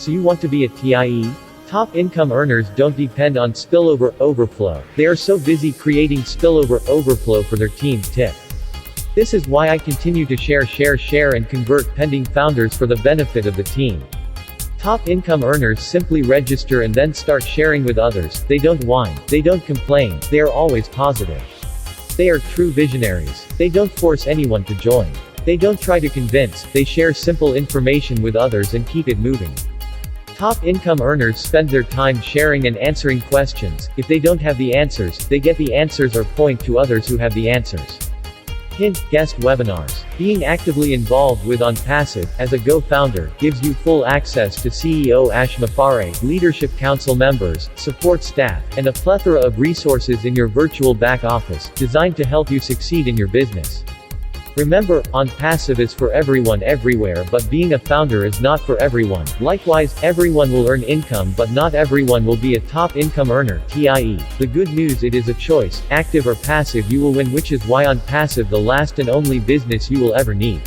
So you want to be a T.I.E? Top income earners don't depend on spillover overflow. They are so busy creating spillover overflow for their team. Tip. This is why I continue to share and convert pending founders for the benefit of the team. Top income earners simply register and then start sharing with others. They don't whine. They don't complain. They are always positive. They are true visionaries. They don't force anyone to join. They don't try to convince. They share simple information with others and keep it moving. Top income earners spend their time sharing and answering questions. If they don't have the answers, they get the answers or point to others who have the answers. Hint: guest webinars. Being actively involved with Onpassive, as a GoFounder, gives you full access to CEO Ash Mufareh, leadership council members, support staff, and a plethora of resources in your virtual back office, designed to help you succeed in your business. Remember, Onpassive is for everyone everywhere, but being a founder is not for everyone. Likewise, everyone will earn income but not everyone will be a top income earner. T.I.E. The good news: it is a choice, active or passive you will win, which is why Onpassive the last and only business you will ever need.